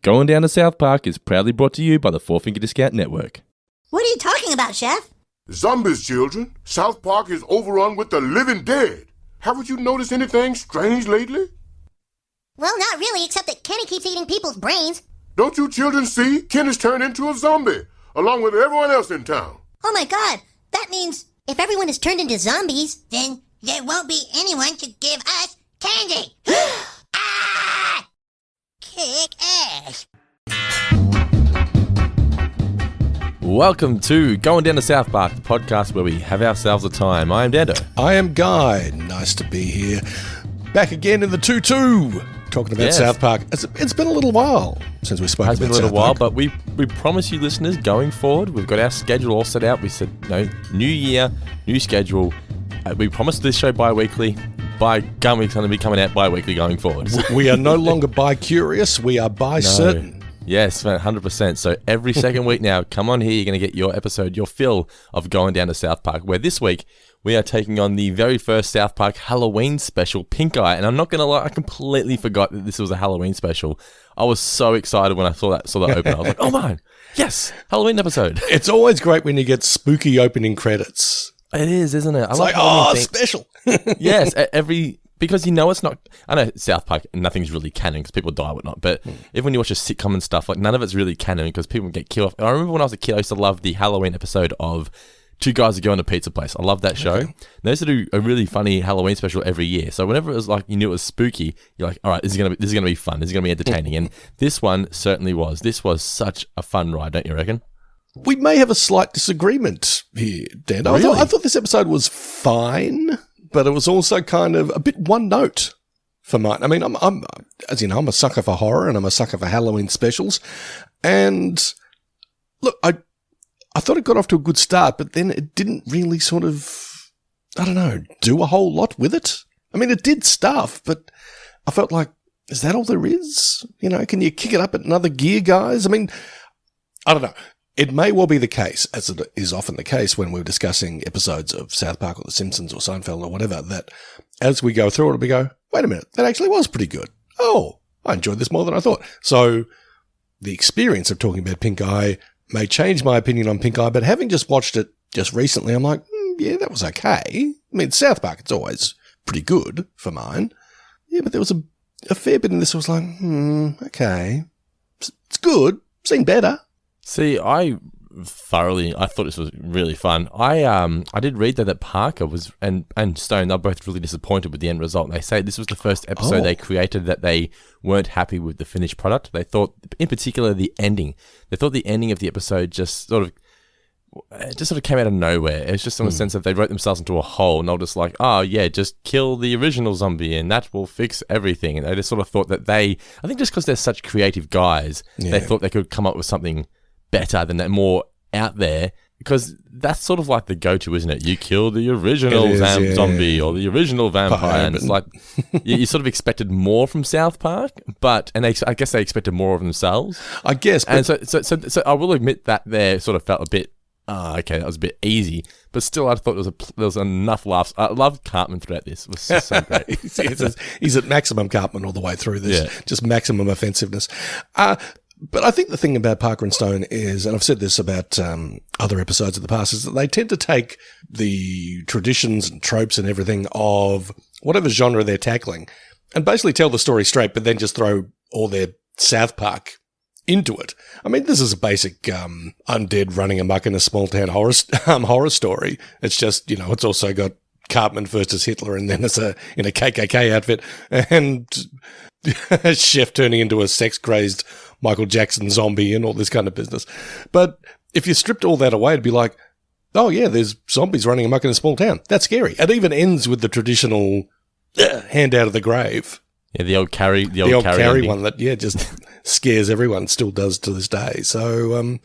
Going Down to South Park is proudly brought to you by the Four Finger Discount Network. What are you talking about, Chef? Zombies, children. South Park is overrun with the living dead. Haven't you noticed anything strange lately? Well, not really, except that Kenny keeps eating people's brains. Don't you children see? Ken has turned into a zombie, along with everyone else in town. Oh my god, that means if everyone is turned into zombies, then there won't be anyone to give us candy. Ah! Kick ass. Welcome to Going Down to South Park, the podcast where we have ourselves a time. I am Dando. I am Guy. Nice to be here. Back again in the 2-2, talking about South Park. It's been a little while since we spoke about South Park. It's been a little while, but we promise you listeners, going forward, we've got our schedule all set out. We said, new year, new schedule. We promised this show bi-weekly. By gum, it's going to be coming out bi-weekly going forward. We are no longer bi-curious, we are bi-certain. Yes, 100%. So every second week now, come on here, you're going to get your episode, your fill of Going Down to South Park, where this week we are taking on the very first South Park Halloween special, Pinkeye. And I'm not going to lie, I completely forgot that this was a Halloween special. I was so excited when I saw that open. I was like, oh man, yes, Halloween episode. It's always great when you get spooky opening credits. It is, isn't it? It's like, oh, special. Yes, because it's not. I know South Park, nothing's really canon because people die or whatnot. But even when you watch a sitcom and stuff, like none of it's really canon because people get killed off. I remember when I was a kid, I used to love the Halloween episode of Two Guys That Go in a Pizza Place. I love that show. Okay. They used to do a really funny Halloween special every year. So whenever it was like you knew it was spooky, you're like, all right, this is gonna be fun. This is gonna be entertaining. And this one certainly was. This was such a fun ride, don't you reckon? We may have a slight disagreement here, Dan. Really? I thought this episode was fine, but it was also kind of a bit one note for mine. I mean, I'm as you know, I'm a sucker for horror and I'm a sucker for Halloween specials. And look, I thought it got off to a good start, but then it didn't really sort of, I don't know, do a whole lot with it. I mean, it did stuff, but I felt like, is that all there is? Can you kick it up at another gear, guys? I mean, I don't know. It may well be the case, as it is often the case when we're discussing episodes of South Park or The Simpsons or Seinfeld or whatever, that as we go through it, we go, wait a minute, that actually was pretty good. Oh, I enjoyed this more than I thought. So the experience of talking about Pinkeye may change my opinion on Pinkeye, but having just watched it just recently, I'm like, yeah, that was okay. I mean, South Park, it's always pretty good for mine. Yeah, but there was a fair bit in this I was like, okay. It's good. Seen better. See, I thought this was really fun. I did read that Parker was and Stone, they're both really disappointed with the end result. They say this was the first episode they created that they weren't happy with the finished product. They thought, in particular, the ending. They thought the ending of the episode just sort of came out of nowhere. It was just in the sense that they wrote themselves into a hole and they're just like, oh yeah, just kill the original zombie and that will fix everything. And they just sort of thought that I think just because they're such creative guys, they thought they could come up with something better than that, more out there, because that's sort of like the go-to, isn't it? You kill the original zombie or the original vampire, and it's like you sort of expected more from South Park, I guess they expected more of themselves. I guess, and so I will admit that there sort of felt a bit. Okay, that was a bit easy, but still, I thought there was enough laughs. I loved Cartman throughout this; it was just so great. He's at maximum Cartman all the way through this, just maximum offensiveness. But I think the thing about Parker and Stone is, and I've said this about other episodes of the past, is that they tend to take the traditions and tropes and everything of whatever genre they're tackling and basically tell the story straight, but then just throw all their South Park into it. I mean, this is a basic undead running amok in a small town horror story. It's just, it's also got Cartman first as Hitler and then as in a KKK outfit and a chef turning into a sex-crazed Michael Jackson zombie and all this kind of business. But if you stripped all that away, it'd be like, oh yeah, there's zombies running amok in a small town. That's scary. It even ends with the traditional hand out of the grave. Yeah, the old carry one that just scares everyone. Still does to this day. So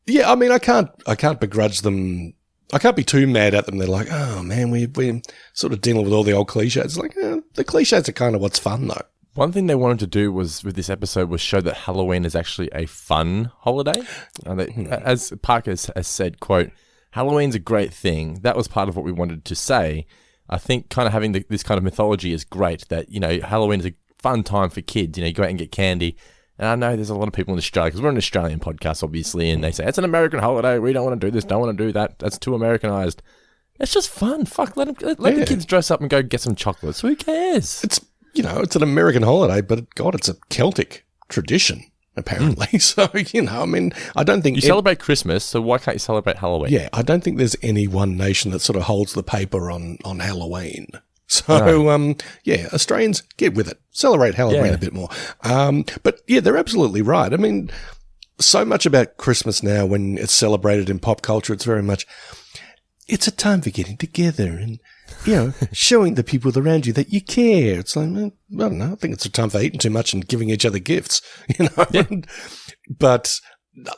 yeah, I mean, I can't begrudge them. I can't be too mad at them. They're like, oh man, we're sort of dealing with all the old cliches. It's like the cliches are kind of what's fun though. One thing they wanted to do with this episode was show that Halloween is actually a fun holiday. As Parker has said, quote, Halloween's a great thing. That was part of what we wanted to say. I think kind of having this kind of mythology is great, that, Halloween is a fun time for kids. You go out and get candy. And I know there's a lot of people in Australia, because we're an Australian podcast, obviously, and they say, it's an American holiday. We don't want to do this, don't want to do that. That's too Americanized. It's just fun. Fuck, let the kids dress up and go get some chocolates. Who cares? It's, it's an American holiday, but God, it's a Celtic tradition, apparently. So, I don't think... You celebrate Christmas, so why can't you celebrate Halloween? Yeah, I don't think there's any one nation that sort of holds the paper on Halloween. So, Australians, get with it. Celebrate Halloween a bit more. But yeah, they're absolutely right. I mean, so much about Christmas now, when it's celebrated in pop culture, it's very much, it's a time for getting together and, showing the people around you that you care. It's like, I don't know, I think it's a time for eating too much and giving each other gifts, Yeah. But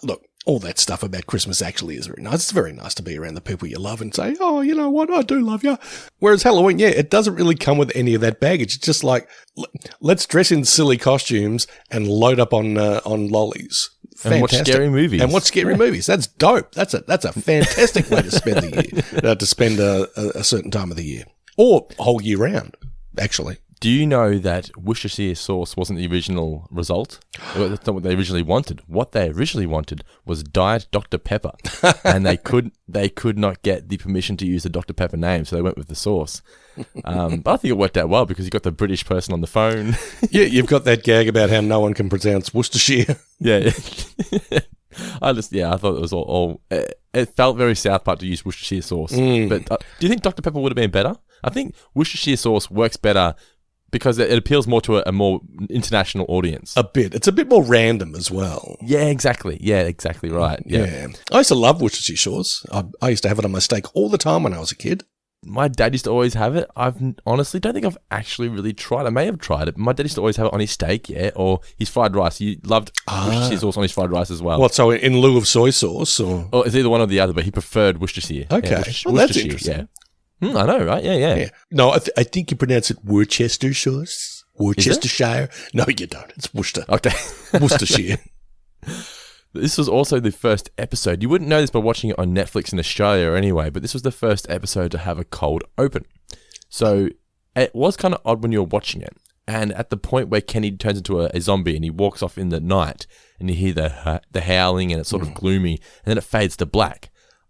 look, all that stuff about Christmas actually is very nice. It's very nice to be around the people you love and say, oh, you know what, I do love you. Whereas Halloween, it doesn't really come with any of that baggage. It's just like, let's dress in silly costumes and load up on lollies. Fantastic. And watch scary movies. And watch scary movies. That's dope. That's a fantastic way to spend the year, to spend a certain time of the year. Or a whole year round, actually. Do you know that Worcestershire sauce wasn't the original result? That's not what they originally wanted. What they originally wanted was Diet Dr. Pepper, and they could not get the permission to use the Dr. Pepper name, so they went with the sauce. But I think it worked out well because you got the British person on the phone. Yeah, you've got that gag about how no one can pronounce Worcestershire. Yeah. I thought it was all it felt very South Park to use Worcestershire sauce. But do you think Dr. Pepper would have been better? I think Worcestershire sauce works better because it appeals more to a more international audience. A bit. It's a bit more random as well. Yeah, exactly. Yeah, exactly right. Yeah. I used to love Worcestershire sauce. I used to have it on my steak all the time when I was a kid. My dad used to always have it. I've honestly don't think I've actually really tried. I may have tried it, but my dad used to always have it on his steak, or his fried rice. He loved Worcestershire sauce on his fried rice as well. What, so in lieu of soy sauce? Or? Oh, it's either one or the other, but he preferred Worcestershire. Okay. Yeah, That's interesting. Yeah. I know, right? Yeah. No, I think you pronounce it Worcester sauce. Worcestershire. No, you don't. It's Worcester. Okay. Worcestershire. This was also the first episode. You wouldn't know this by watching it on Netflix in Australia anyway, but this was the first episode to have a cold open. So it was kind of odd when you were watching it. And at the point where Kenny turns into a zombie and he walks off in the night and you hear the howling and it's sort of gloomy and then it fades to black.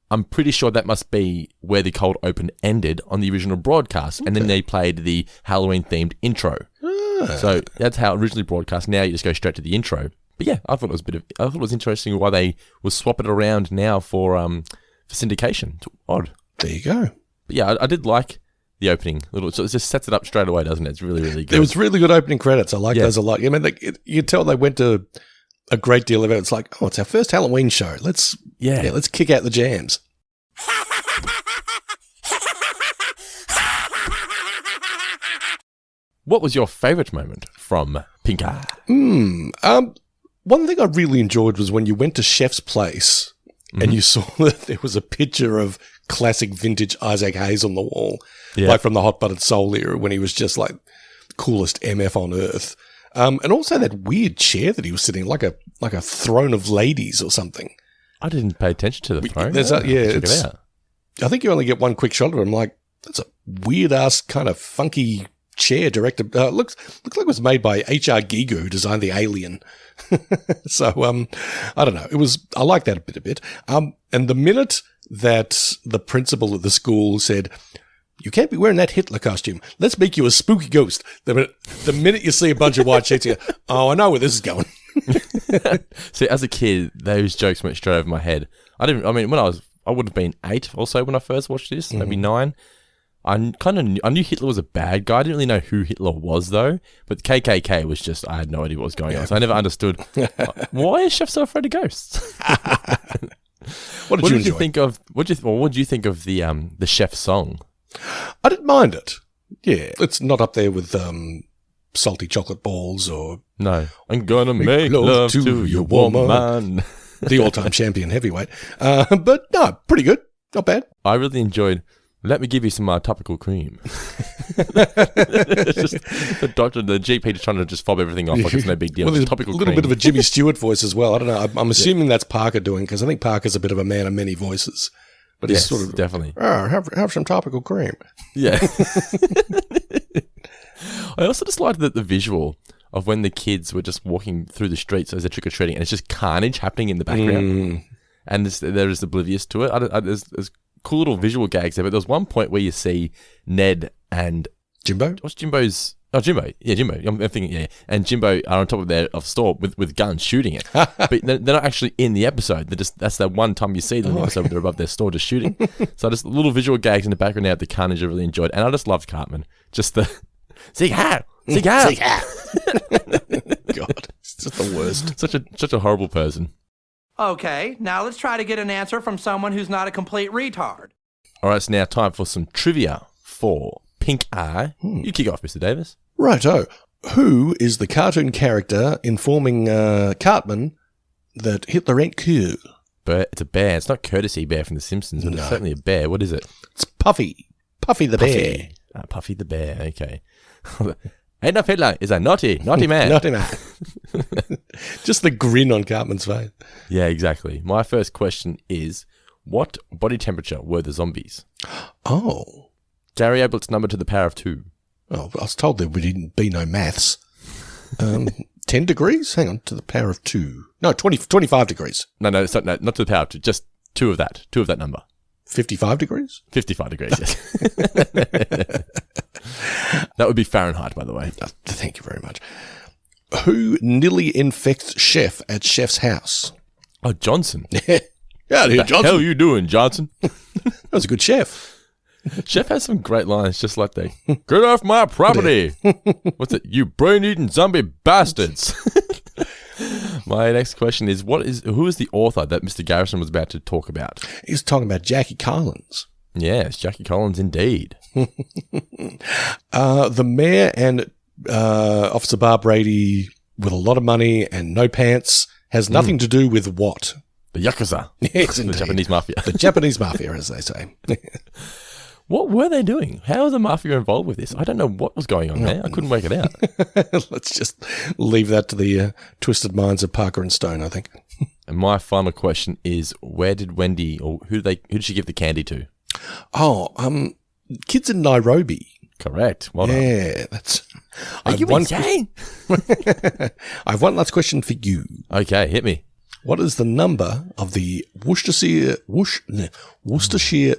I'm pretty sure that must be where the cold open ended on the original broadcast. And then they played the Halloween-themed intro. So that's how it originally broadcast. Now you just go straight to the intro. But yeah, I thought it was interesting why they will swap it around now for syndication. It's odd. There you go. But yeah, I did like the opening. So it just sets it up straight away, doesn't it? It's really, really good. It was really good opening credits. I like those a lot. I mean, you tell they went to a great deal of it. It's like, it's our first Halloween show. Let's kick out the jams. What was your favourite moment from Pinkeye? One thing I really enjoyed was when you went to Chef's Place and you saw that there was a picture of classic vintage Isaac Hayes on the wall, like from the Hot Buttered Soul era when he was just like the coolest MF on earth. And also that weird chair that he was sitting, like a throne of ladies or something. I didn't pay attention to the throne. Check it out. I think you only get one quick shot of it. I'm like, that's a weird ass kind of funky chair directed. Looks like it was made by H.R. Giger, who designed the Alien. So, I don't know. I like that a bit. And the minute that the principal of the school said, you can't be wearing that Hitler costume. Let's make you a spooky ghost. The minute you see a bunch of white sheets, you go, I know where this is going. See, as a kid, those jokes went straight over my head. I would have been 8 or so when I first watched this, maybe 9. I knew Hitler was a bad guy. I didn't really know who Hitler was though. But KKK was just, I had no idea what was going on. So I never understood why is Chef so afraid of ghosts. What did you think of? What did you think of the Chef song? I didn't mind it. Yeah, it's not up there with salty chocolate balls or no. I'm gonna make love to your woman. The all-time champion heavyweight. But no, pretty good. Not bad. I really enjoyed. Let me give you some topical cream. It's just the GP just trying to just fob everything off like it's no big deal. Well, there's topical a little cream. bit of a Jimmy Stewart voice as well. I don't know. I'm assuming that's Parker doing, because I think Parker's a bit of a man of many voices. But he's sort of definitely. Have some topical cream. Yeah. I also just liked the visual of when the kids were just walking through the streets as they're trick-or-treating, and it's just carnage happening in the background. And they're just oblivious to it. There's cool little visual gags there, but there was one point where you see Ned and... Jimbo? What's Jimbo's... Oh, Jimbo. Yeah, Jimbo. I'm thinking, yeah. And Jimbo are on top of the store with guns shooting it. But they're not actually in the episode. That's that one time you see them in the episode where they're above their store just shooting. So just little visual gags in the background now, the carnage I really enjoyed. And I just loved Cartman. Just the... Sieg Heil! Sieg Heil! Sieg Heil! God, it's just the worst. Such a horrible person. Okay, now let's try to get an answer from someone who's not a complete retard. All right, it's now time for some trivia for Pinkeye. You kick off, Mr. Davis. Righto. Who is the cartoon character informing Cartman that Hitler ain't cool? It's a bear. It's not Courtesy Bear from The Simpsons, but it's certainly a bear. What is it? It's Puffy. Puffy the bear. Puffy the bear, okay. Adolf Hitler is a naughty man. Naughty man. Just the grin on Cartman's face. Yeah, exactly. My first question is, what body temperature were the zombies? Oh. Gary Ablett's number to the power of 2. Oh, I was told there would be no maths. 10 degrees? Hang on, to the power of 2. No, 25 degrees. No, not to the power of 2. Just 2 of that. 2 of that number. 55 degrees? 55 degrees, yes. That would be Fahrenheit, by the way. Thank you very much. Who nearly infects Chef at Chef's house? Oh, Johnson. Yeah, What the hell are you doing, Johnson? That was a good chef. Chef has some great lines, just like they, get off my property. What's it? You brain-eating zombie bastards. My next question is, who is the author that Mr. Garrison was about to talk about? He's talking about Jackie Collins. Yes, Jackie Collins, indeed. The mayor and Officer Bar Brady with a lot of money and no pants has nothing to do with what? The Yakuza. Yes, The indeed. Japanese mafia. The Japanese mafia, as they say. What were they doing? How was the mafia involved with this? I don't know what was going on there. I couldn't work it out. Let's just leave that to the twisted minds of Parker and Stone, I think. And my final question is, where did Wendy, or who did she give the candy to? Oh, kids in Nairobi. Correct. Well done. Yeah, that's... Are you insane? I have one last question for you. Okay, hit me. What is the number of the Worcestershire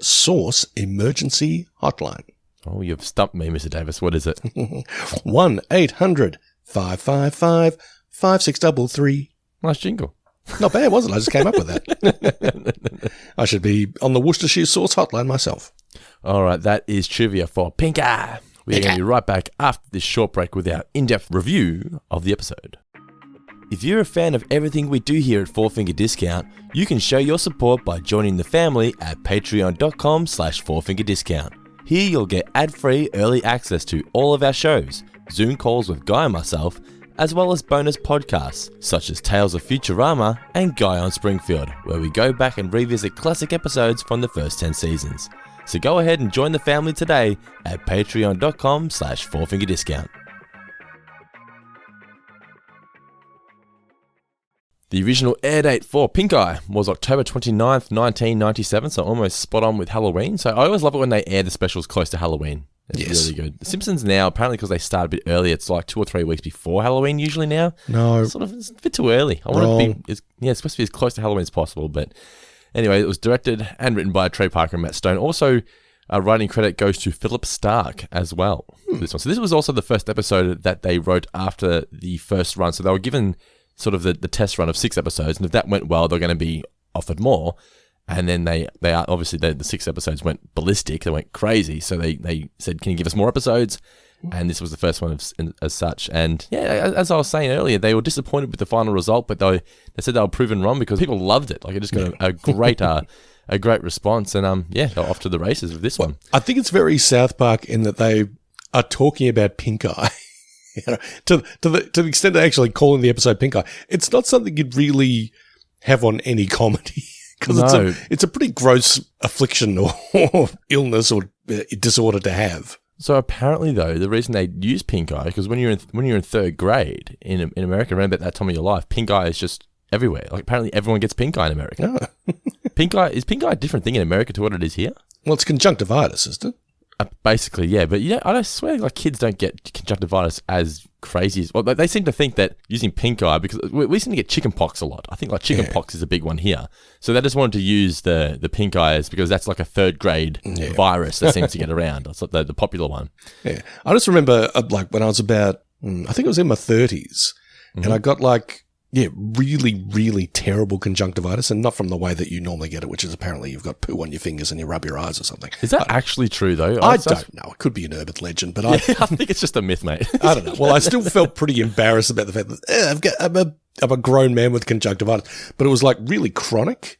sauce emergency hotline? Oh, you've stumped me, Mr. Davis. What is it? 1-800-555-5633. Nice jingle. Not bad, was it? I just came up with that. I should be on the Worcestershire sauce hotline myself. All right, that is trivia for Pinkeye. We're going to be right back after this short break with our in-depth review of the episode. If you're a fan of everything we do here at Four Finger Discount, you can show your support by joining the family at patreon.com/fourfingerdiscount. Here you'll get ad-free early access to all of our shows, Zoom calls with Guy and myself, as well as bonus podcasts such as Tales of Futurama and Guy on Springfield, where we go back and revisit classic episodes from the first 10 seasons. So go ahead and join the family today at patreon.com/fourfingerdiscount. The original air date for Pinkeye was October 29th, 1997, so almost spot on with Halloween. So I always love it when they air the specials close to Halloween. It's really good. The Simpsons now, apparently because they start a bit early, it's like 2 or 3 weeks before Halloween usually now. No. It's a bit too early. I want it to be, it's supposed to be as close to Halloween as possible. But anyway, it was directed and written by Trey Parker and Matt Stone. Also, writing credit goes to Philip Stark as well. This one. So this was also the first episode that they wrote after the first run. So they were given sort of the test run of 6 episodes, and if that went well, they're going to be offered more. And then they are obviously the 6 episodes went ballistic, they went crazy. So they said, "Can you give us more episodes?" And this was the first one as such. And yeah, as I was saying earlier, they were disappointed with the final result, but they said they were proven wrong because people loved it. Like it just got a great response, and they're off to the races with this one. I think it's very South Park in that they are talking about Pinkeye. You know, to the extent of actually calling the episode Pinkeye. It's not something you'd really have on any comedy because it's a pretty gross affliction or illness or disorder to have. So apparently, though, the reason they use Pinkeye because when you're in 3rd grade in America, around about that time of your life, Pinkeye is just everywhere. Like apparently, everyone gets Pinkeye in America. Oh. Is Pinkeye a different thing in America to what it is here? Well, it's conjunctivitis, isn't it? Basically, yeah. But I swear, like kids don't get conjunctivitis as crazy. Well, they seem to think that using Pinkeye, because we seem to get chickenpox a lot. I think like chickenpox is a big one here. So they just wanted to use the Pinkeyes because that's like a third grade virus that seems to get around. It's like the popular one. Yeah. I just remember like when I was about, I think it was in my 30s, and I got like, really, really terrible conjunctivitis, and not from the way that you normally get it, which is apparently you've got poo on your fingers and you rub your eyes or something. Is that actually true, though? I don't know. It could be an urban legend, but I think it's just a myth, mate. I don't know. Well, I still felt pretty embarrassed about the fact that I'm a grown man with conjunctivitis, but it was like really chronic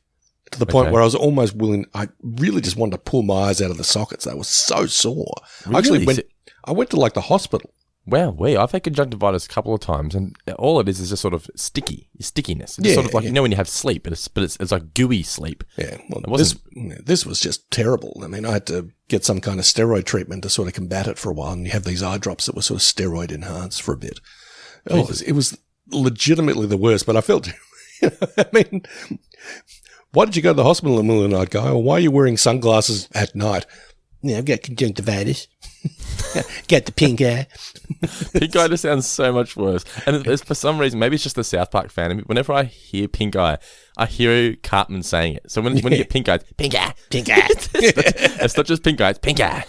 to the point where I was almost willing. I really just wanted to pull my eyes out of the sockets. They were so sore. Really? I went to like the hospital. Wow, I've had conjunctivitis a couple of times, and all it is just sort of stickiness. It's sort of like, you know, when you have sleep, but it's like gooey sleep. Yeah, well, this was just terrible. I mean, I had to get some kind of steroid treatment to sort of combat it for a while, and you have these eye drops that were sort of steroid enhanced for a bit. Oh, it was legitimately the worst, but I felt, I mean, why did you go to the hospital in the middle of the night, guy? Or why are you wearing sunglasses at night? Yeah, I've got conjunctivitis. Got the pink eye. Pinkeye just sounds so much worse. And it's, for some reason, maybe it's just the South Park fan in me. Whenever I hear Pinkeye, I hear Cartman saying it. So when you get Pinkeye, it's Pinkeye. It's not just Pinkeye, it's Pinkeye.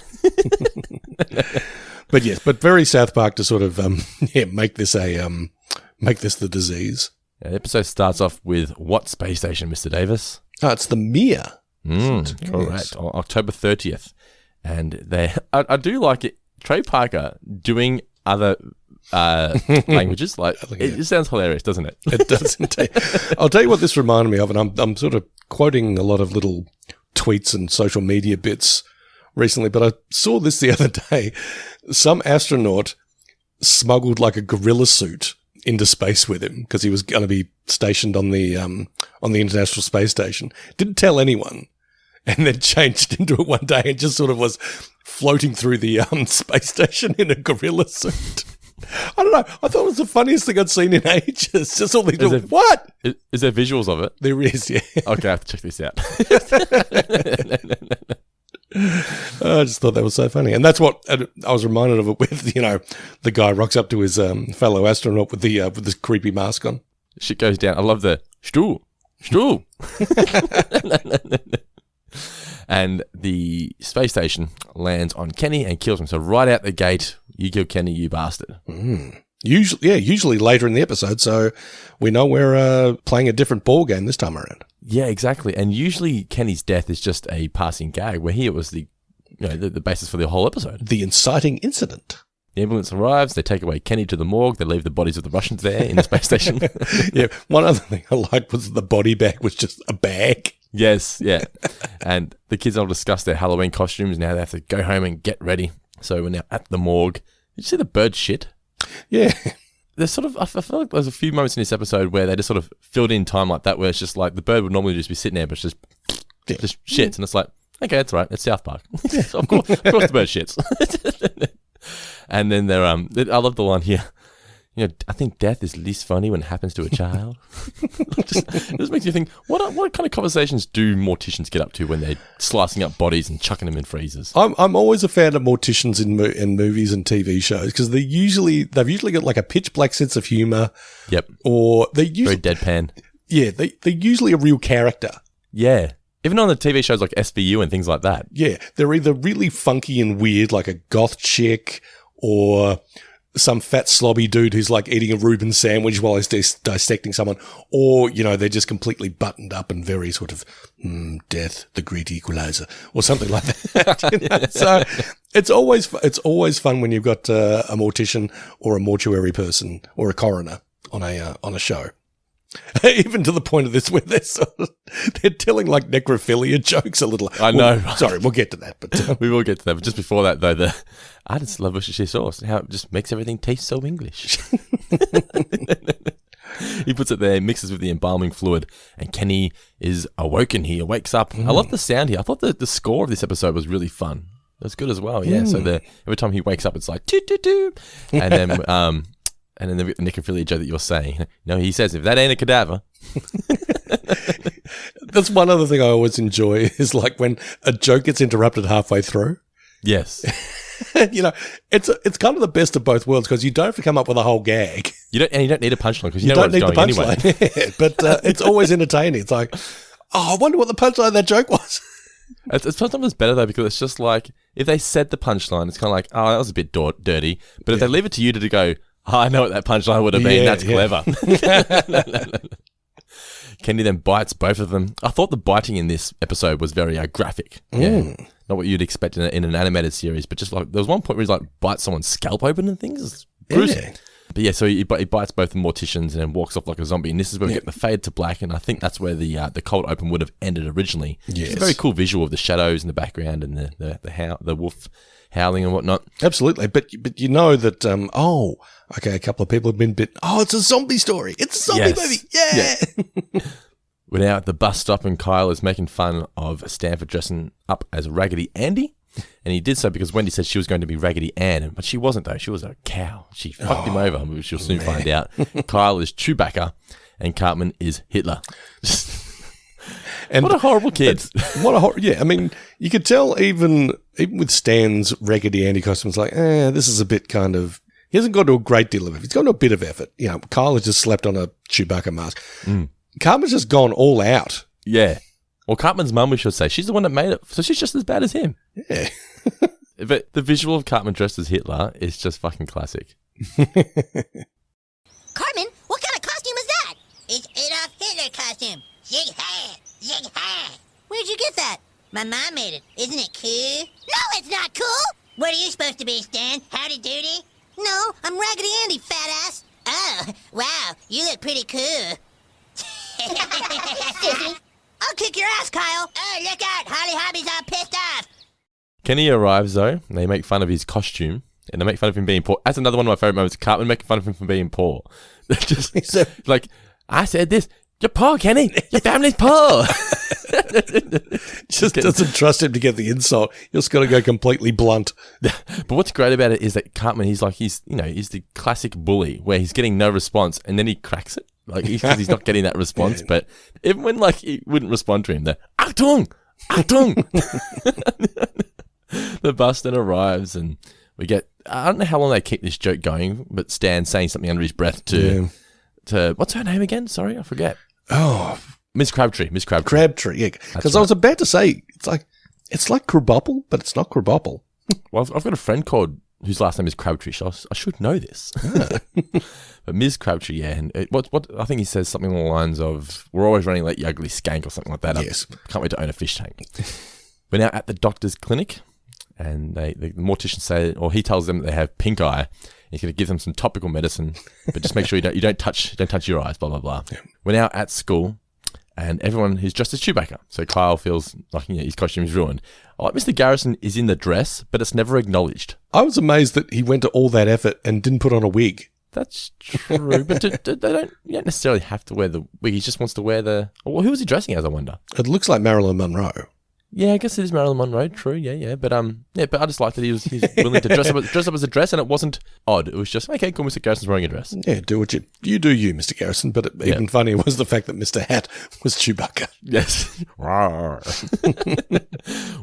But yes, but very South Park to sort of make this the disease. Yeah, the episode starts off with what space station, Mr. Davis? Oh, it's the Mir. Correct. October 30th. And I do like it. Trey Parker doing other languages, like it just sounds hilarious, doesn't it? It does indeed. I'll tell you what this reminded me of, and I'm sort of quoting a lot of little tweets and social media bits recently, but I saw this the other day. Some astronaut smuggled like a gorilla suit into space with him because he was going to be stationed on the International Space Station. Didn't tell anyone. And then changed into it one day and just sort of was floating through the space station in a gorilla suit. I don't know. I thought it was the funniest thing I'd seen in ages. Just all these little, what? Is there visuals of it? There is, yeah. Okay, I have to check this out. I just thought that was so funny. And that's what I was reminded of it with, the guy rocks up to his fellow astronaut with this creepy mask on. Shit goes down. I love the Stuhl. And the space station lands on Kenny and kills him. So right out the gate, you kill Kenny, you bastard. Usually later in the episode, so we know we're playing a different ball game this time around. Yeah, exactly. And usually Kenny's death is just a passing gag, where here it was the basis for the whole episode. The inciting incident. The ambulance arrives, they take away Kenny to the morgue, they leave the bodies of the Russians there in the space station. Yeah, one other thing I liked was the body bag was just a bag. Yes, yeah. And the kids all discuss their Halloween costumes. Now they have to go home and get ready. So we're now at the morgue. Did you see the bird shit? Yeah. There's sort of, I feel like there's a few moments in this episode where they just sort of filled in time like that, where it's just like the bird would normally just be sitting there, but it's just shits. And it's like, okay, that's right. It's South Park. Of course the bird shits. And then I love the line here. I think death is least funny when it happens to a child. It just makes you think, what kind of conversations do morticians get up to when they're slicing up bodies and chucking them in freezers? I'm always a fan of morticians in movies and TV shows because they've usually got like a pitch black sense of humor. Yep. Or they usually very deadpan. Yeah, they're usually a real character. Yeah. Even on the TV shows like SVU and things like that. Yeah, they're either really funky and weird, like a goth chick, or some fat slobby dude who's like eating a Reuben sandwich while he's dissecting someone, or, they're just completely buttoned up and very sort of, death, the great equalizer, or something like that. So it's always fun when you've got a mortician or a mortuary person or a coroner on a show. Even to the point of this where they're telling like necrophilia jokes a little. I know. Well, sorry, we'll get to that. But we will get to that. But just before that, though, I just love Worcestershire sauce and how it just makes everything taste so English. He puts it there, mixes with the embalming fluid, and Kenny is awoken. He wakes up. I love the sound here. I thought the score of this episode was really fun. It was good as well. Yeah. So every time he wakes up, it's like toot toot toot, and then. And then the necrophilia joke that you're saying. He says, if that ain't a cadaver. That's one other thing I always enjoy is like when a joke gets interrupted halfway through. Yes. You know, it's kind of the best of both worlds because you don't have to come up with a whole gag. You don't need a punchline because you know don't where need it's the going anyway. punchline. Yeah, but it's always entertaining. It's like, oh, I wonder what the punchline of that joke was. It's sometimes better though because it's just like if they said the punchline, it's kind of like, oh, that was a bit dirty. But if they leave it to you to go, oh, I know what that punchline would have been. That's clever. Kenny then bites both of them. I thought the biting in this episode was very graphic. Yeah, not what you'd expect in an animated series, but just like there was one point where he like bites someone's scalp open and things. It's gruesome. Yeah. But yeah, so he bites both the morticians and then walks off like a zombie. And this is where we get the fade to black. And I think that's where the cold open would have ended originally. Yes. It's a very cool visual of the shadows in the background and the wolf howling and whatnot. Absolutely. But you know that, okay, a couple of people have been bitten. Oh, it's a zombie story. It's a zombie movie. Yeah. We're now at the bus stop and Kyle is making fun of Stanford dressing up as Raggedy Andy. And he did so because Wendy said she was going to be Raggedy Ann, but she wasn't though. She was a cow. She fucked him over, which you'll soon find out. Kyle is Chewbacca and Cartman is Hitler. And what a horrible kid. Yeah, I mean, you could tell even with Stan's Raggedy Andy costume, it's like, this is a bit kind of, he hasn't gone to a great deal of effort. He's gone to a bit of effort. You know, Kyle has just slapped on a Chewbacca mask. Cartman's just gone all out. Yeah. Well, Cartman's mum, we should say. She's the one that made it. So she's just as bad as him. Yeah. But the visual of Cartman dressed as Hitler is just fucking classic. Cartman, what kind of costume is that? It's Adolf Hitler costume. Zig ha! Zig ha! Where'd you get that? My mom made it. Isn't it cool? No, it's not cool! What are you supposed to be, Stan? Howdy doody? No, I'm Raggedy Andy, fat ass. Oh, wow, you look pretty cool. Sissy. I'll kick your ass, Kyle. Oh, look out. Holly Hobby's all pissed off. Kenny arrives, though, and they make fun of his costume, and they make fun of him being poor. That's another one of my favourite moments. Cartman making fun of him for being poor. Just like, I said this. You're poor, Kenny. Your family's poor. Just doesn't trust him to get the insult. You just got to go completely blunt. But what's great about it is that Cartman, he's the classic bully where he's getting no response, and then he cracks it. Like, he's not getting that response, but even when, like, he wouldn't respond to him, the Achtung! Achtung! The bus then arrives, and we get, I don't know how long they keep this joke going, but Stan saying something under his breath to what's her name again? Sorry, I forget. Oh. Miss Crabtree. Crabtree, yeah. Because I was about to say, it's like Krabappel, but it's not Krabappel. Well, I've got a friend whose last name is Crabtree, so I should know this. But Ms. Crabtree, yeah, and what I think he says something along the lines of, we're always running like you ugly skank or something like that. Yes. Can't wait to own a fish tank. We're now at the doctor's clinic, and the mortician say, or he tells them that they have pink eye. He's going to give them some topical medicine, but just make sure you don't touch your eyes, blah, blah, blah. Yeah. We're now at school, and everyone is dressed as Chewbacca. So Kyle feels like his costume is ruined. Oh, Mr. Garrison is in the dress, but it's never acknowledged. I was amazed that he went to all that effort and didn't put on a wig. That's true, but you don't necessarily have to wear the wig. He just wants to wear the... Well, who was he dressing as, I wonder? It looks like Marilyn Monroe. Yeah, I guess it is Marilyn Monroe. True, yeah. But I just liked that he's willing to dress up as a dress, and it wasn't odd. It was just okay. Cool, Mr. Garrison's wearing a dress. Yeah, do what you do, Mr. Garrison. But even funnier was the fact that Mr. Hat was Chewbacca. Yes.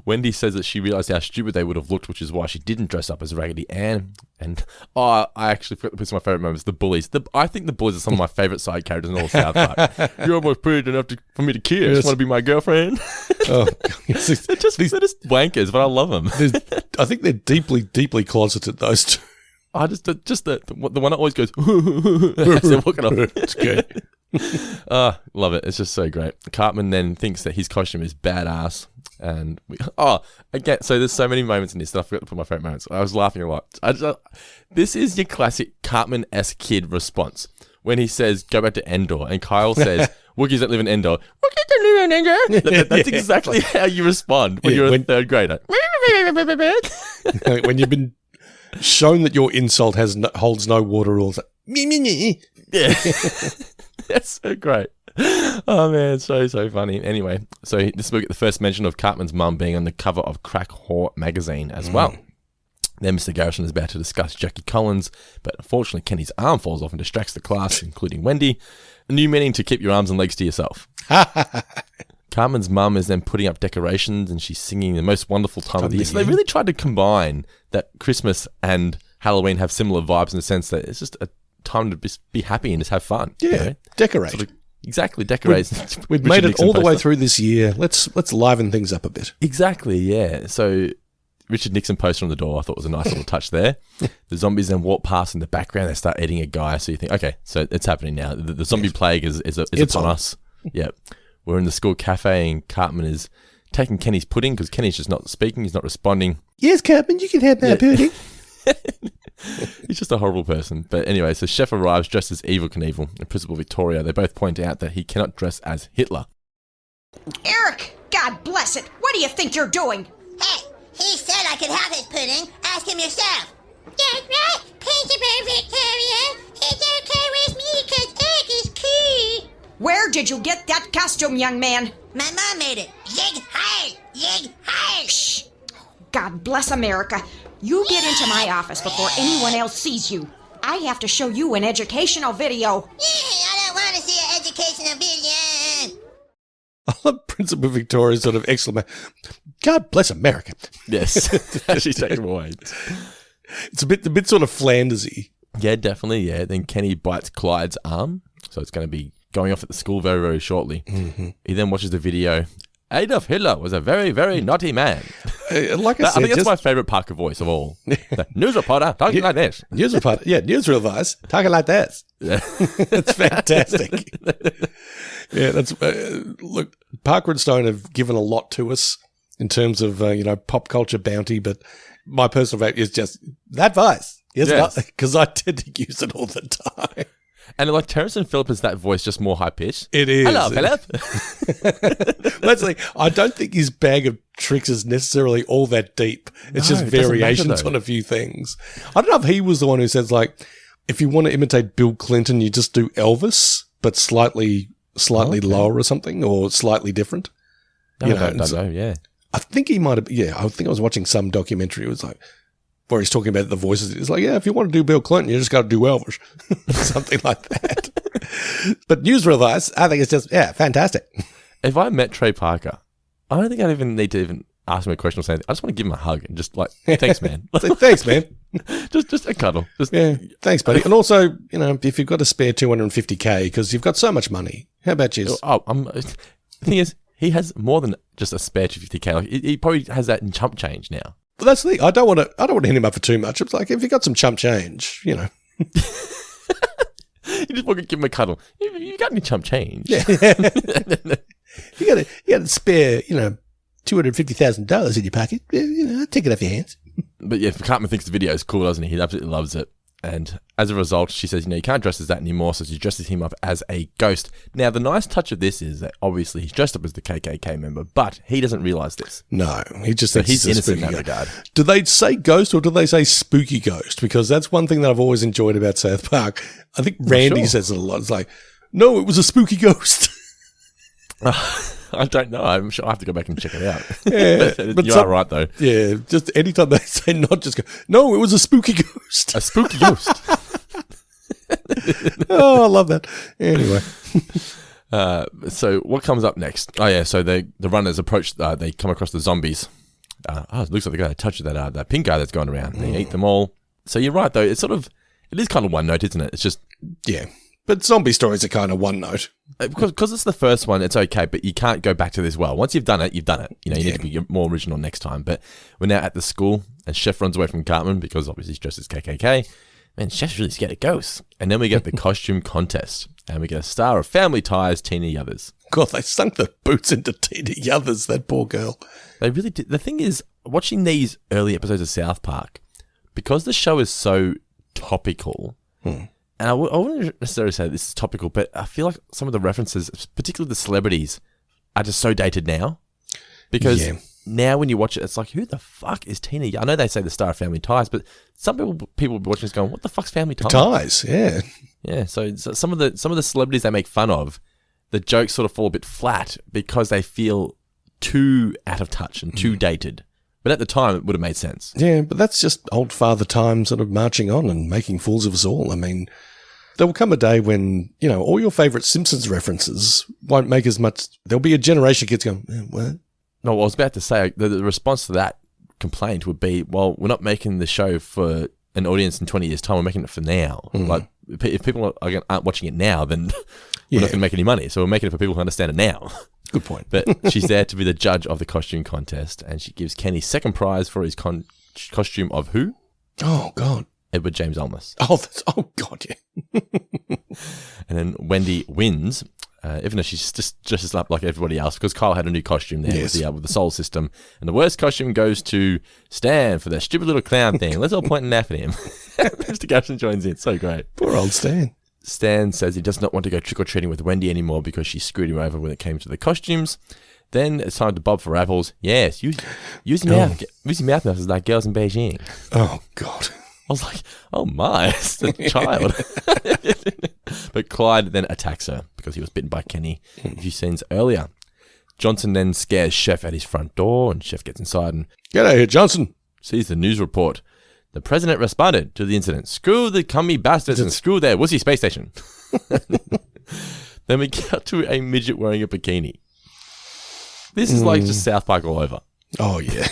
Wendy says that she realized how stupid they would have looked, which is why she didn't dress up as Raggedy Ann. And I actually forgot to put some of my favorite moments. The bullies. I think the bullies are some of my favorite side characters in all South Park. You're almost pretty enough for me to kiss. Yes. Want to be my girlfriend? Oh. They're just wankers, but I love them. I think they're deeply, deeply closeted, those two. I just the one that always goes as they're walking off. It's good. Love it. It's just so great. Cartman then thinks that his costume is badass, and again. So there's so many moments in this that I forgot to put my favorite moments. I was laughing a lot. This is your classic Cartman-esque kid response when he says, "Go back to Endor," and Kyle says, "Wookiees that live in Endor." Wookiees that live in Endor. That's exactly how you respond when you're a third grader. When you've been shown that your insult holds no water rules. Yeah. That's so great. Oh man, so funny. Anyway, so this will get the first mention of Cartman's mum being on the cover of Crack Whore magazine as well. Then Mr. Garrison is about to discuss Jackie Collins, but unfortunately Kenny's arm falls off and distracts the class, including Wendy. A new meaning to keep your arms and legs to yourself. Carmen's mum is then putting up decorations and she's singing the most wonderful time of the year. So they really tried to combine that Christmas and Halloween have similar vibes in the sense that it's just a time to just be happy and just have fun. Yeah, you know? decorate. Sort of, exactly, decorate. We've made it all the way through this year. Let's liven things up a bit. Exactly, yeah. So Richard Nixon poster on the door I thought was a nice little touch there. The zombies then walk past in the background. They start eating a guy. So you think, okay, so it's happening now. The zombie plague is upon us. Yep. We're in the school cafe and Cartman is taking Kenny's pudding because Kenny's just not speaking. He's not responding. Yes, Cartman, you can have my pudding. He's just a horrible person. But anyway, so Chef arrives dressed as Evel Knievel and Principal Victoria. They both point out that he cannot dress as Hitler. Eric, God bless it. What do you think you're doing? Hey, he said I could have his pudding. Ask him yourself. That's right, Principal Victoria. It's okay with me because Eric is cool. Where did you get that costume, young man? My mom made it. Yig hard! Yig hard! Shh. God bless America. You get into my office before anyone else sees you. I have to show you an educational video. I don't want to see an educational video. I love Principal Victoria's sort of exclamation. God bless America. Yes. Actually take him away. It's a bit sort of Flandersy. Yeah, definitely, yeah. Then Kenny bites Clyde's arm. So it's going to be going off at the school very, very shortly. Mm-hmm. He then watches the video. Adolf Hitler was a very, very naughty man. Like I said, I think that's my favourite Parker voice of all. The news reporter talking like this. News reporter, yeah, newsreel voice talking like this. Yeah. That's fantastic. Yeah, that's look. Parker and Stone have given a lot to us in terms of pop culture bounty, but my personal favorite is just that voice. Yes, because I tend to use it all the time. And like Terrence and Phillip is that voice just more high pitched. It is. Hello, Phillip. Leslie, I don't think his bag of tricks is necessarily all that deep. It's just variations on a few things. I don't know if he was the one who says like, if you want to imitate Bill Clinton, you just do Elvis, but slightly lower or something, or slightly different. I don't know. Yeah, I think he might have. Yeah, I think I was watching some documentary. It was like, where he's talking about the voices. It's like, yeah, if you want to do Bill Clinton, you just got to do Elvis. Something like that. But newsreel voice, I think it's just, fantastic. If I met Trey Parker, I don't think I'd even need to even ask him a question or something. I just want to give him a hug and just like, thanks, man. Say, thanks, man. just a cuddle. Thanks, buddy. And also, if you've got to spare $250K because you've got so much money, how about you? The thing is, he has more than just a spare $250K. Like, he probably has that in chump change now. But that's the thing. I don't want to hit him up for too much. It's like, if you got some chump change, You just want to give him a cuddle. You got any chump change? Yeah. you got to spare, $250,000 in your pocket. Take it off your hands. But yeah, Cartman thinks the video is cool, doesn't he? He absolutely loves it. And as a result, she says, you can't dress as that anymore. So she dresses him up as a ghost. Now, the nice touch of this is that obviously he's dressed up as the KKK member, but he doesn't realise this. No, he just thinks he's innocent in that regard. Do they say ghost or do they say spooky ghost? Because that's one thing that I've always enjoyed about South Park. I think Randy says it a lot. It's like, no, it was a spooky ghost. I don't know. I'm sure I have to go back and check it out. Yeah, but you are right, though. Yeah, just anytime they say not, just go, no, it was a spooky ghost. A spooky ghost. Oh, I love that. Anyway. So what comes up next? Oh, yeah, so the runners approach, they come across the zombies. It looks like they're going to touch that pink guy that's going around. They eat them all. So you're right, though. It is kind of one note, isn't it? It's just... Yeah. But zombie stories are kind of one note. Because it's the first one, it's okay, but you can't go back to this well. Once you've done it, you've done it. You need to be more original next time. But we're now at the school, and Chef runs away from Cartman because obviously he's dressed as KKK. Man, Chef's really scared of ghosts. And then we get the costume contest, and we get a star of Family Ties, Tina Yothers. God, they sunk their boots into Tina Yothers, that poor girl. They really did. The thing is, watching these early episodes of South Park, because the show is so topical... And I wouldn't necessarily say this is topical, but I feel like some of the references, particularly the celebrities, are just so dated now. Because now when you watch it, it's like, who the fuck is Tina? I know they say the star of Family Ties, but some people will be watching this going, what the fuck's Family Ties? Ties, yeah. Yeah, so some of the celebrities they make fun of, the jokes sort of fall a bit flat because they feel too out of touch and too dated. But at the time, it would have made sense. Yeah, but that's just old Father Time sort of marching on and making fools of us all. I mean, There will come a day when, all your favourite Simpsons references won't make as much. There'll be a generation of kids going, what? No, I was about to say, the response to that complaint would be, well, we're not making the show for an audience in 20 years' time. We're making it for now. Like, if people aren't watching it now, then we're not going to make any money. So we're making it for people who understand it now. Good point. But she's there to be the judge of the costume contest, and she gives Kenny second prize for his costume of who? Oh, God. Edward James Olmos. Oh, God, yeah. And then Wendy wins, even though she's just dresses up like everybody else, because Kyle had a new costume there with the soul system. And the worst costume goes to Stan for that stupid little clown thing. Let's all point and laugh at him. Mr. Garrison joins in. So great. Poor old Stan. Stan says he does not want to go trick-or-treating with Wendy anymore because she screwed him over when it came to the costumes. Then it's time to bob for apples. Yes, use your mouth. Use your mouth muscles like girls in Beijing. Oh, God. I was like, oh my, it's a child. But Clyde then attacks her because he was bitten by Kenny a few scenes earlier. Johnson then scares Chef at his front door, and Chef gets inside and get out of here, Johnson. Sees the news report. The president responded to the incident. Screw the cummy bastards and screw their wussy space station. Then we cut to a midget wearing a bikini. This is like just South Park all over. Oh, yeah.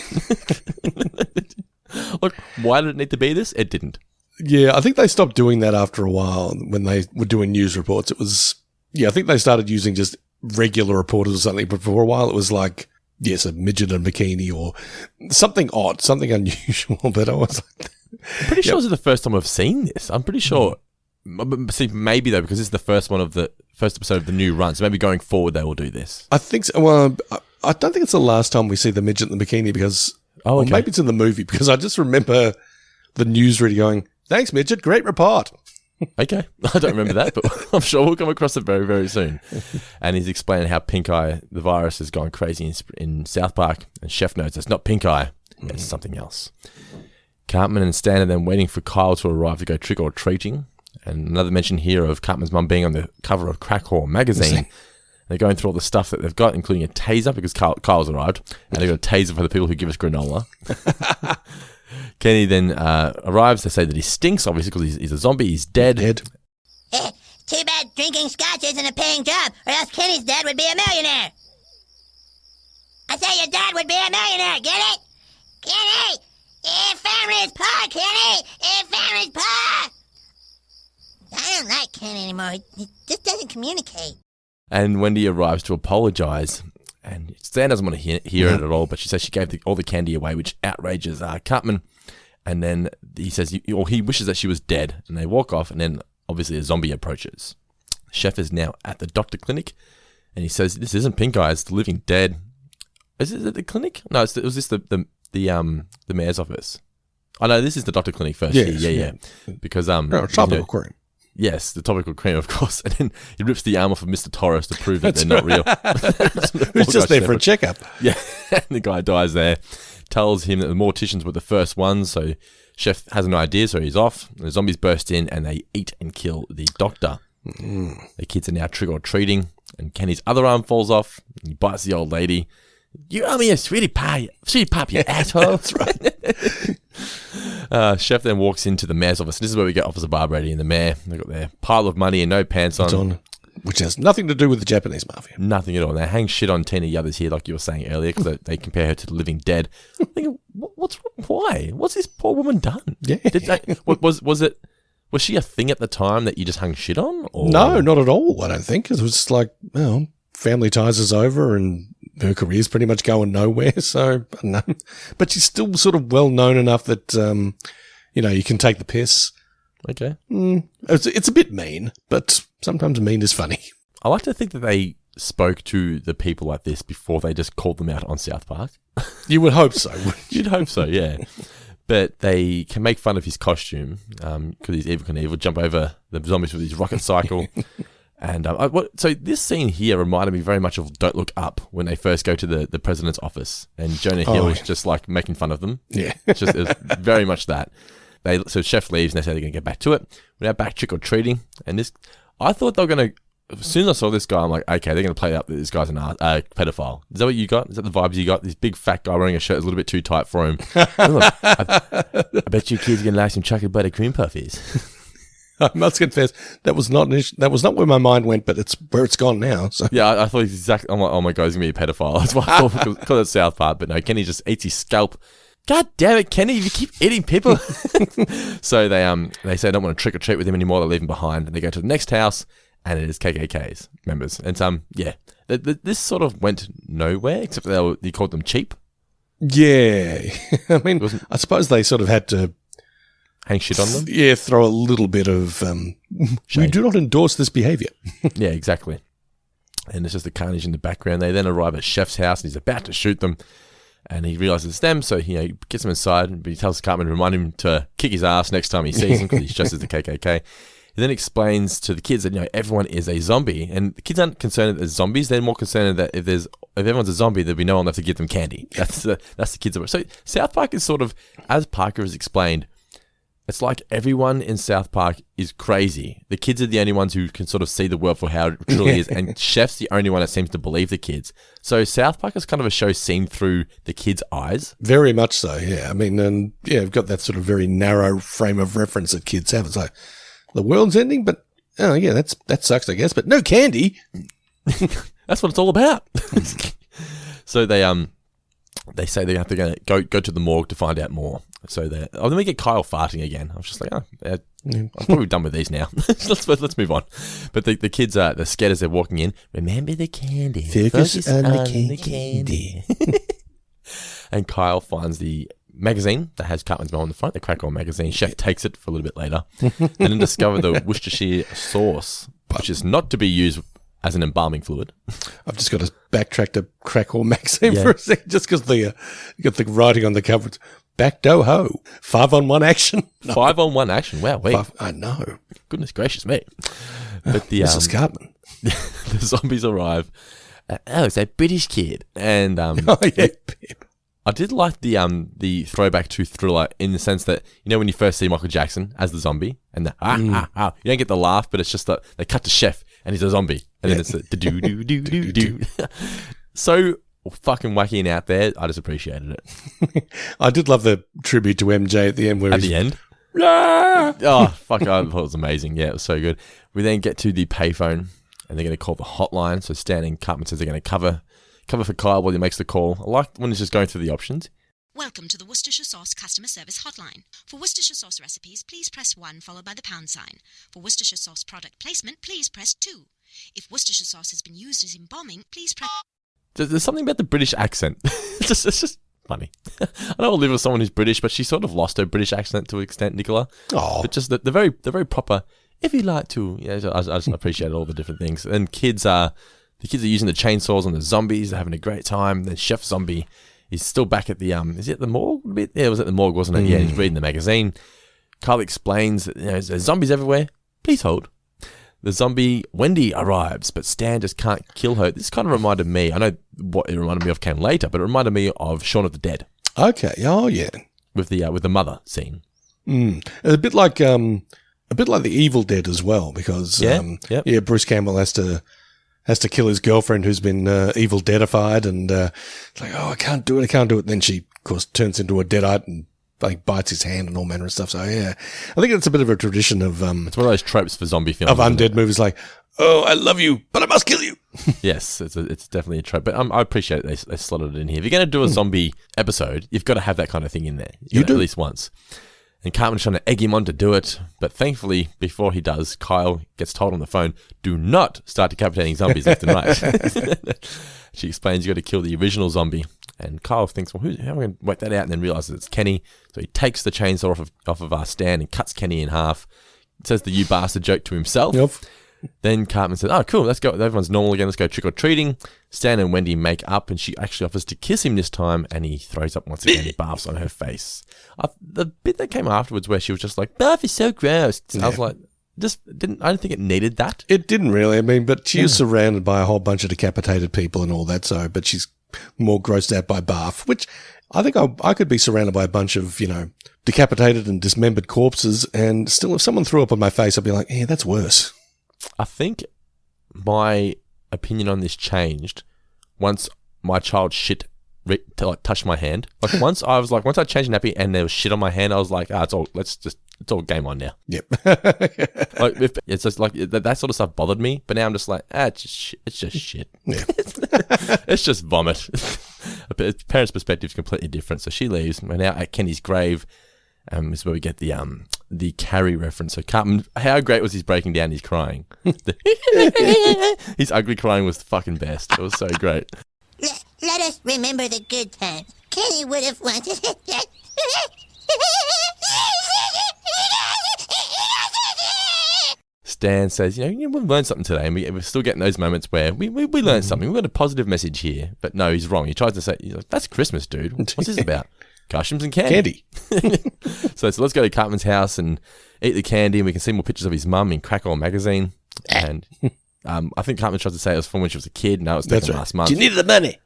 Look, why did it need to be this? It didn't. Yeah, I think they stopped doing that after a while when they were doing news reports. It was, I think they started using just regular reporters or something, but for a while it was like, yes, a midget in a bikini or something odd, something unusual, but I was like... I'm pretty sure this is the first time I've seen this. I'm pretty sure... See, maybe though, because this is the first episode of the new run, so maybe going forward they will do this. I think so. Well, I don't think it's the last time we see the midget in the bikini because... Oh, okay. Or maybe it's in the movie, because I just remember the newsreader going, thanks, midget, great report. Okay, I don't remember that, but I'm sure we'll come across it very, very soon. And he's explaining how Pinkeye, the virus, has gone crazy in South Park, and Chef knows it's not Pinkeye, it's something else. Cartman and Stan are then waiting for Kyle to arrive to go trick-or-treating. And another mention here of Cartman's mum being on the cover of Crack Whore magazine. They're going through all the stuff that they've got, including a taser, because Kyle's arrived, and they've got a taser for the people who give us granola. Kenny then arrives. They say that he stinks, obviously, because he's a zombie. He's dead. Too bad drinking scotch isn't a paying job, or else Kenny's dad would be a millionaire. I say your dad would be a millionaire, get it? Kenny! If family's poor, Kenny! If family's poor! I don't like Kenny anymore. He just doesn't communicate. And Wendy arrives to apologise, and Stan doesn't want to hear it at all, but she says she gave all the candy away, which outrages Cartman. And then he says, he wishes that she was dead, and they walk off, and then obviously a zombie approaches. Chef is now at the doctor clinic, and he says, this isn't Pinkeye, it's the living dead. Is it at the clinic? No, was this the mayor's office? Oh no, this is the doctor clinic first. Yes, yeah. Because tropical cream. Yes, the topical cream, of course. And then he rips the arm off of Mr. Torres to prove that they're not real. Who's just there for a checkup. Yeah, and the guy dies there. Tells him that the morticians were the first ones, so Chef has an idea, so he's off. The zombies burst in, and they eat and kill the doctor. The kids are now trick-or-treating, and Kenny's other arm falls off, and he bites the old lady. You owe me a sweetie pie, you asshole. That's right. Chef then walks into the mayor's office. This is where we get Officer Barbrady and the mayor. They've got their pile of money and no pants on. Which has nothing to do with the Japanese mafia. Nothing at all. They hang shit on Tina Yothers here, like you were saying earlier, because they compare her to the living dead. I'm thinking, why? What's this poor woman done? Yeah. Was she a thing at the time that you just hung shit on? Or? No, not at all, I don't think. It was just like, family ties is over and her career's pretty much going nowhere, so I don't know. But she's still sort of well known enough that, you can take the piss. Okay. It's a bit mean, but sometimes mean is funny. I like to think that they spoke to the people like this before they just called them out on South Park. You would hope so. You'd hope so, yeah. But they can make fun of his costume because he's evil Knievel, jump over the zombies with his rocket cycle. And so this scene here reminded me very much of Don't Look Up when they first go to the president's office and Jonah Hill is just like making fun of them. Yeah. It was very much that. So Chef leaves and they say they're going to get back to it. We're now back trick-or-treating. And I thought they were going to, as soon as I saw this guy, I'm like, okay, they're going to play up that this guy's an pedophile. Is that what you got? Is that the vibes you got? This big fat guy wearing a shirt is a little bit too tight for him. I bet you kids are going to like some chocolate butter cream puffies. I must confess, that was not where my mind went, but it's where it's gone now. So Yeah, I thought exactly. I'm like, oh my god, he's gonna be a pedophile. That's why I thought because it's South Park. But no, Kenny just eats his scalp. God damn it, Kenny! You keep eating people. So they say they don't want to trick or treat with him anymore. They leave him behind, and they go to the next house, and it is KKK's members. And this sort of went nowhere except that you called them cheap. yeah, I mean, I suppose they sort of had to Hang shit on them. Yeah, throw a little bit of. We do not endorse this behaviour. Yeah, exactly. And it's just the carnage in the background. They then arrive at Chef's house, and he's about to shoot them. And he realizes it's them, so he gets them inside, but he tells Cartman to remind him to kick his ass next time he sees him because he's dressed as the KKK. He then explains to the kids that everyone is a zombie, and the kids aren't concerned that there's zombies. They're more concerned that if everyone's a zombie, there'll be no one left to give them candy. That's the kids. So South Park is sort of, as Parker has explained, it's like everyone in South Park is crazy. The kids are the only ones who can sort of see the world for how it truly is, and Chef's the only one that seems to believe the kids. So South Park is kind of a show seen through the kids' eyes. Very much so, yeah. I mean, and we've got that sort of very narrow frame of reference that kids have. It's like, the world's ending, but, oh yeah, that sucks, I guess, but no candy. That's what it's all about. So they say they have to go to the morgue to find out more. So then we get Kyle farting again. I was just like, I'm probably done with these now. let's move on. But the kids are they're scared as they're walking in. Remember the candy. Focus on the candy. And Kyle finds the magazine that has Cartman's mom on the front, the Crackle magazine. Chef takes it for a little bit later, and then discover the Worcestershire sauce, which is not to be used as an embalming fluid. I've just got to backtrack to Crackle magazine for a second, just because you got the writing on the cover. It's back do ho, 5-on-1 action. No. 5-on-1 action. Wow, wait. I know. Goodness gracious me. But the Mrs. Cartman. the zombies arrive. It's a British kid, and oh yeah. I did like the throwback to Thriller in the sense that when you first see Michael Jackson as the zombie, and you don't get the laugh, but it's just that they cut to Chef and he's a zombie, and then it's a do do do do do. So fucking wacky and out there. I just appreciated it. I did love the tribute to MJ at the end. At the end? Oh, fuck. I thought it was amazing. Yeah, it was so good. We then get to the payphone, and they're going to call the hotline. So Stan and Cartman says they're going to cover for Kyle while he makes the call. I like when he's just going through the options. Welcome to the Worcestershire Sauce Customer Service Hotline. For Worcestershire Sauce recipes, please press 1 followed by the £. For Worcestershire Sauce product placement, please press 2. If Worcestershire Sauce has been used as embalming, please press... There's something about the British accent. It's just funny. I know I live with someone who's British, but she sort of lost her British accent to an extent, Nicola. Oh. But just the very proper, if you like to. Yeah, I just appreciate all the different things. And the kids are using the chainsaws on the zombies. They're having a great time. The Chef Zombie is still back at the, is it the morgue? Yeah, it was at the morgue, wasn't it? Yeah, he's reading the magazine. Carl explains that there's zombies everywhere. Please hold. The zombie Wendy arrives, but Stan just can't kill her. This kind of reminded me, I know what it reminded me of came later, but it reminded me of Shaun of the Dead. Okay, oh yeah. With the mother scene. A bit like the Evil Dead as well, because Bruce Campbell has to kill his girlfriend who's been evil deadified, and it's like, oh, I can't do it. And then she, of course, turns into a deadite and bites his hand and all manner of stuff. So yeah, I think it's a bit of a tradition of it's one of those tropes for zombie films of undead movies, like, oh, I love you, but I must kill you. Yes, it's definitely a trope, but I appreciate they slotted it in here. If you're going to do a zombie episode, you've got to have that kind of thing in there. You do at least once. And Cartman's trying to egg him on to do it, but thankfully, before he does, Kyle gets told on the phone, do not start decapitating zombies left and right. She explains you got to kill the original zombie. And Kyle thinks, well, how am I going to work that out? And then realizes it's Kenny. So he takes the chainsaw off of our Stan and cuts Kenny in half. Says the you bastard joke to himself. Yep. Then Cartman says, oh, cool, let's go. Everyone's normal again. Let's go trick-or-treating. Stan and Wendy make up, and she actually offers to kiss him this time, and he throws up once again. He barfs on her face. The bit that came afterwards where she was just like, barf is so gross. I was like, I don't think it needed that. It didn't really. I mean, but she is surrounded by a whole bunch of decapitated people and all that, but she's more grossed out by barf, which I think I could be surrounded by a bunch of, decapitated and dismembered corpses, and still if someone threw up on my face, I'd be like, yeah, that's worse. I think my opinion on this changed once my child's shit touched my hand. Once I changed a nappy and there was shit on my hand, I was like, it's all, let's just it's all game on now. Yep. Like, it's just like that sort of stuff bothered me, but now I'm just like, it's just shit. Yeah. It's just vomit. Parents' perspective is completely different. So she leaves. We're now at Kenny's grave. Is where we get the Carrie reference. So Cartman, how great was his breaking down? He's crying. His ugly crying was the fucking best. It was so great. Let us remember the good times. Kenny would have wanted it. Stan says, we've learned something today, and we're still getting those moments where we learned something. We've got a positive message here. But no, he's wrong. He tries to say, that's Christmas, dude. What's this about? Costumes and candy. So let's go to Cartman's house and eat the candy, and we can see more pictures of his mum in Crackle magazine. And I think Cartman tries to say it was from when she was a kid. No, it was taken last month. You needed the money.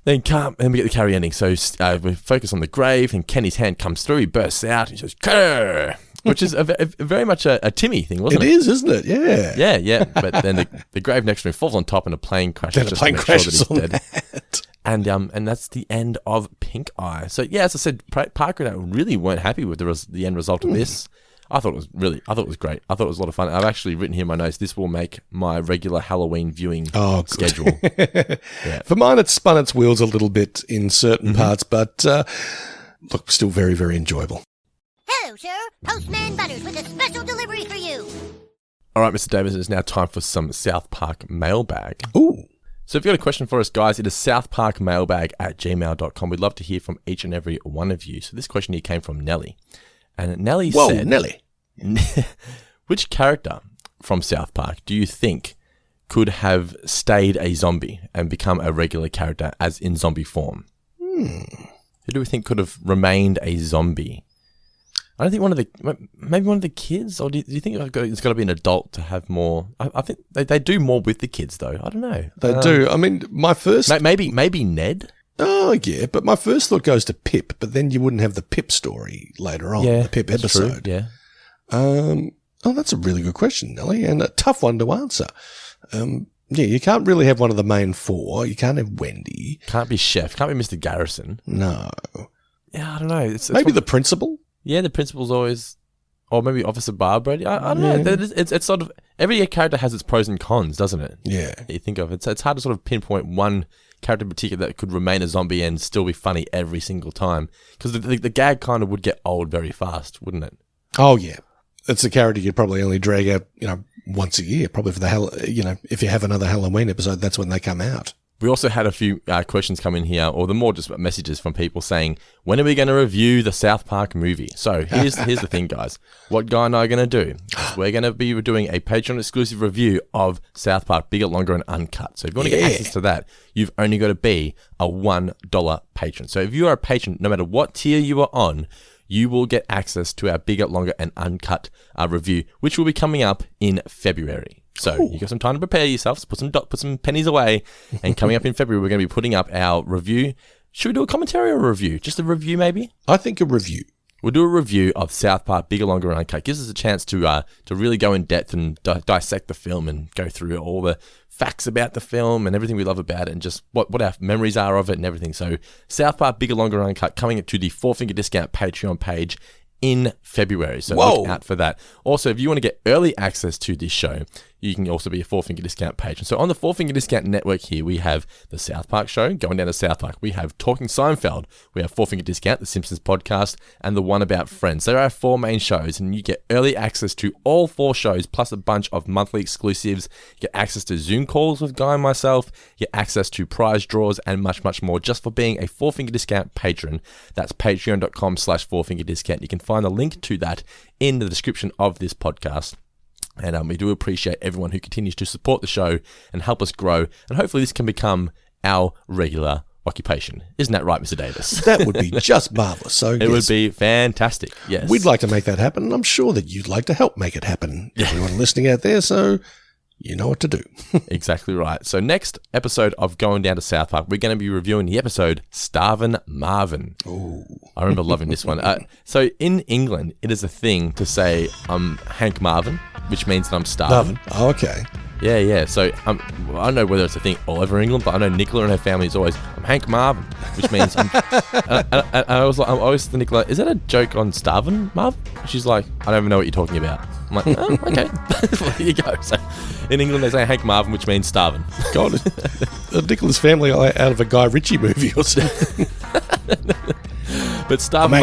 Then we get the Carrie ending. So we focus on the grave, and Kenny's hand comes through. He bursts out. He says, "Kerr!" Which is very much a Timmy thing, wasn't it? It is, isn't it? Yeah. Yeah. But then the grave next to him falls on top, and a plane crashes. Then a plane crashes on dead. that. And that's the end of Pinkeye. So yeah, as I said, Parker and I really weren't happy with the end result of this. I thought it was great. I thought it was a lot of fun. I've actually written here in my notes, this will make my regular Halloween viewing schedule. Yeah. For mine, it's spun its wheels a little bit in certain parts, but look, still very, very enjoyable. Hello, sir. Postman Butters with a special delivery for you. All right, Mr. Davis, it's now time for some South Park Mailbag. Ooh. So if you've got a question for us, guys, it is southparkmailbag@gmail.com. We'd love to hear from each and every one of you. So this question here came from Nellie. And Nellie said... Nellie. Which character from South Park do you think could have stayed a zombie and become a regular character as in zombie form? Who do we think could have remained a zombie? I don't think maybe one of the kids, or do you think it's got to be an adult to have more? I think they do more with the kids, though. I don't know. They do. I mean, my first... Maybe Ned? Oh, yeah, but my first thought goes to Pip, but then you wouldn't have the Pip story later on, the Pip episode. True. Yeah. That's a really good question, Nellie, and a tough one to answer. You can't really have one of the main four. You can't have Wendy. Can't be Chef. Can't be Mr. Garrison. No. Yeah, I don't know. Maybe the principal? Yeah, the principal's always... Or maybe Officer Barbara. I don't know. It's sort of... Every character has its pros and cons, doesn't it? Yeah. You think of it. It's hard to sort of pinpoint one character in particular that could remain a zombie and still be funny every single time. Because the gag kind of would get old very fast, wouldn't it? Oh, yeah. It's a character you'd probably only drag out, once a year. Probably for if you have another Halloween episode, that's when they come out. We also had a few questions come in here, or the more just messages from people saying, when are we going to review the South Park movie? So here's the thing, guys. What Guy and I are going to do is we're going to be doing a Patreon exclusive review of South Park, bigger, longer, and uncut. So if you want to get access to that, you've only got to be a $1 patron. So if you are a patron, no matter what tier you are on, you will get access to our bigger, longer, and uncut review, which will be coming up in February. So you got some time to prepare yourselves, put some pennies away, and coming up in February, we're going to be putting up our review. Should we do a commentary or a review? Just a review, maybe? I think a review. We'll do a review of South Park, bigger, longer, and uncut. Gives us a chance to really go in depth and dissect the film and go through all the facts about the film and everything we love about it and just what our memories are of it and everything. So South Park, bigger, longer, and uncut, coming to the 4-Finger Discount Patreon page in February. So look out for that. Also, if you want to get early access to this show, you can also be a 4-Finger Discount patron. So on the 4-Finger Discount network here, we have the South Park show, Going Down to South Park. We have Talking Seinfeld. We have 4-Finger Discount, The Simpsons podcast, and The One About Friends. There are 4 main shows, and you get early access to all 4 shows, plus a bunch of monthly exclusives. You get access to Zoom calls with Guy and myself. You get access to prize draws and much, much more just for being a 4-Finger Discount patron. That's patreon.com/4-Finger Discount. You can find a link to that in the description of this podcast. And we do appreciate everyone who continues to support the show and help us grow. And hopefully this can become our regular occupation. Isn't that right, Mr. Davis? That would be just marvellous. So it would be fantastic, yes. We'd like to make that happen, and I'm sure that you'd like to help make it happen. Everyone listening out there, so you know what to do. Exactly right. So next episode of Going Down to South Park, we're going to be reviewing the episode Starvin' Marvin. Ooh. I remember loving this one. So in England, it is a thing to say I'm Hank Marvin, which means that I'm starving. Oh, okay. Yeah. So I don't know whether it's a thing all over England, but I know Nicola and her family is always, I'm Hank Marvin, which means I was like, I'm always to Nicola, is that a joke on starving, Marvin? She's like, I don't even know what you're talking about. I'm like, oh, okay. Well, there you go. So in England they say Hank Marvin, which means starving. God, Nicola's family out of a Guy Ritchie movie or something. But Starving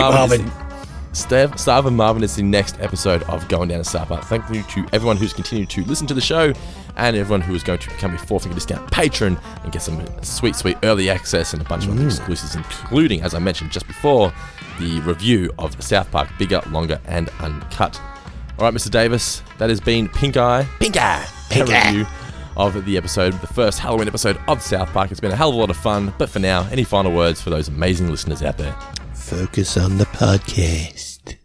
Marvin is the next episode of Going Down to South Park. Thank you to everyone who's continued to listen to the show and everyone who is going to become a 4-finger discount patron and get some sweet early access and a bunch of other exclusives, including, as I mentioned just before, the review of South Park Bigger, Longer and Uncut. All right, Mr. Davis, that has been Pinkeye. A review of the episode, the first Halloween episode of South Park. It's been a hell of a lot of fun, but for now, any final words for those amazing listeners out there? Focus on the podcast.